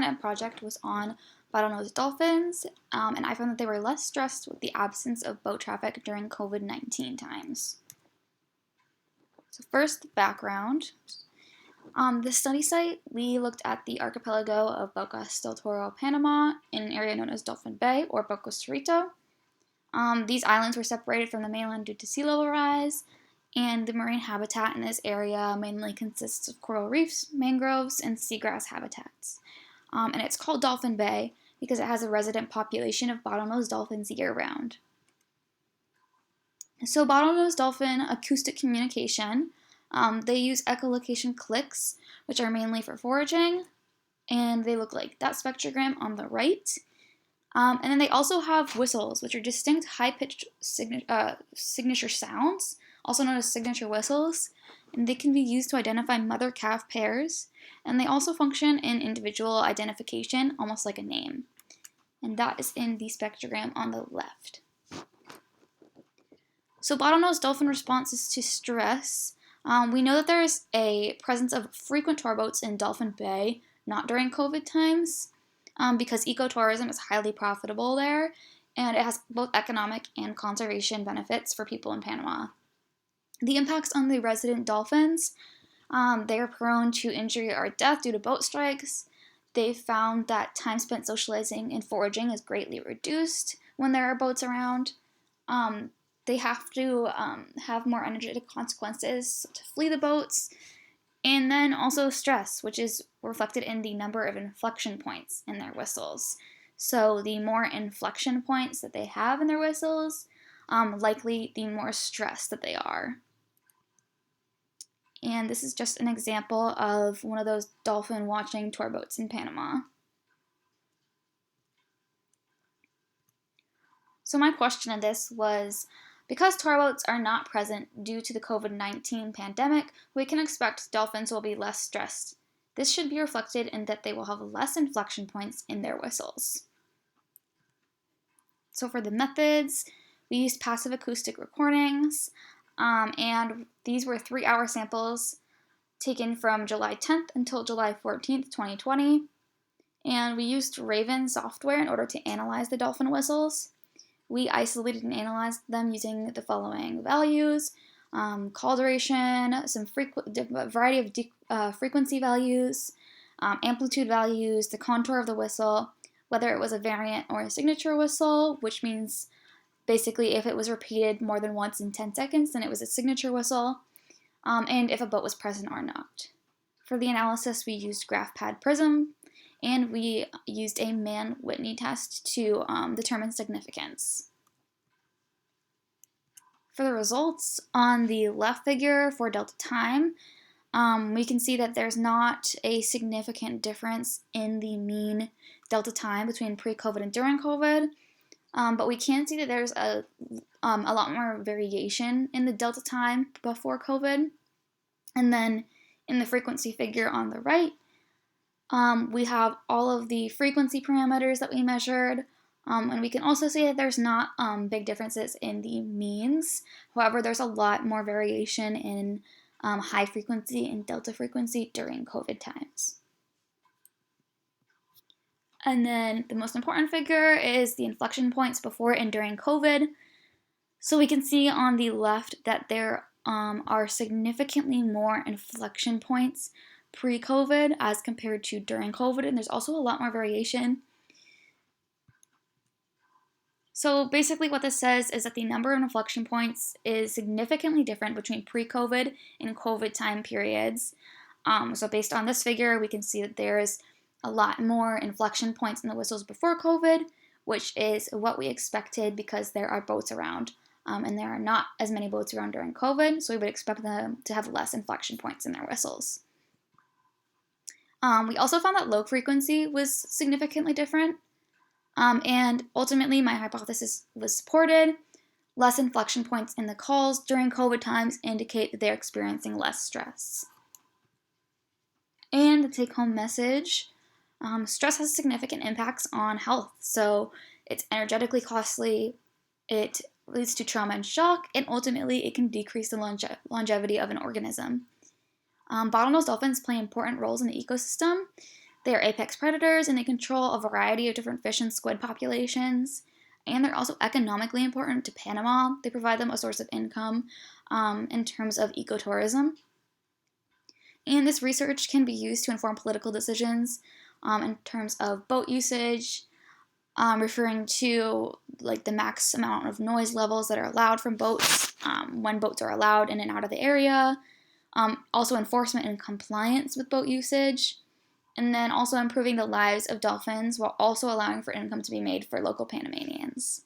experiment project was on bottlenose dolphins, and I found that they were less stressed with the absence of boat traffic during COVID-19 times. So first, background. The study site, we looked at the archipelago of Bocas del Toro, Panama, in an area known as Dolphin Bay, or Bocas Torito. These islands were separated from the mainland due to sea level rise, and the marine habitat in this area mainly consists of coral reefs, mangroves, and seagrass habitats. And it's called Dolphin Bay because it has a resident population of bottlenose dolphins year-round. So bottlenose dolphin acoustic communication, they use echolocation clicks, which are mainly for foraging, and they look like that spectrogram on the right. And then they also have whistles, which are distinct high-pitched signature sounds, also known as signature whistles, and they can be used to identify mother-calf pairs, and they also function in individual identification, almost like a name. And that is in the spectrogram on the left. So bottlenose dolphin responses to stress. We know that there is a presence of frequent tour boats in Dolphin Bay, not during COVID times, because ecotourism is highly profitable there, and it has both economic and conservation benefits for people in Panama. The impacts on the resident dolphins, they are prone to injury or death due to boat strikes. They've found that time spent socializing and foraging is greatly reduced when there are boats around. They have to have more energetic consequences to flee the boats, and then also stress, which is reflected in the number of inflection points in their whistles. So the more inflection points that they have in their whistles, likely the more stressed that they are. And this is just an example of one of those dolphin watching tour boats in Panama. So my question in this was, because tour boats are not present due to the COVID-19 pandemic, we can expect dolphins will be less stressed. This should be reflected in that they will have less inflection points in their whistles. So for the methods, we used passive acoustic recordings, and these were 3-hour samples taken from July 10th until July 14th, 2020. And we used Raven software in order to analyze the dolphin whistles. We isolated and analyzed them using the following values: call duration, some variety of frequency values, amplitude values, the contour of the whistle, whether it was a variant or a signature whistle, which means basically if it was repeated more than once in 10 seconds, then it was a signature whistle, and if a boat was present or not. For the analysis, we used GraphPad Prism, and we used a Mann-Whitney test to determine significance. For the results, on the left figure for delta time, we can see that there's not a significant difference in the mean delta time between pre-COVID and during COVID, but we can see that there's a lot more variation in the delta time before COVID. And then in the frequency figure on the right, we have all of the frequency parameters that we measured, and we can also see that there's not big differences in the means. However, there's a lot more variation in high frequency and delta frequency during COVID times. And then the most important figure is the inflection points before and during COVID. So we can see on the left that there are significantly more inflection points pre-COVID as compared to during COVID, and there's also a lot more variation. So basically what this says is that the number of inflection points is significantly different between pre-COVID and COVID time periods. So based on this figure, we can see that there's a lot more inflection points in the whistles before COVID, which is what we expected because there are boats around, and there are not as many boats around during COVID, so we would expect them to have less inflection points in their whistles. We also found that low frequency was significantly different, and ultimately my hypothesis was supported. Less inflection points in the calls during COVID times indicate that they're experiencing less stress. And the take-home message, stress has significant impacts on health, so it's energetically costly, it leads to trauma and shock, and ultimately it can decrease the longevity of an organism. Bottlenose dolphins play important roles in the ecosystem. They are apex predators and they control a variety of different fish and squid populations. And they're also economically important to Panama. They provide them a source of income in terms of ecotourism. And this research can be used to inform political decisions in terms of boat usage, referring to like the max amount of noise levels that are allowed from boats, when boats are allowed in and out of the area, also enforcement and compliance with boat usage, and then also improving the lives of dolphins while also allowing for income to be made for local Panamanians.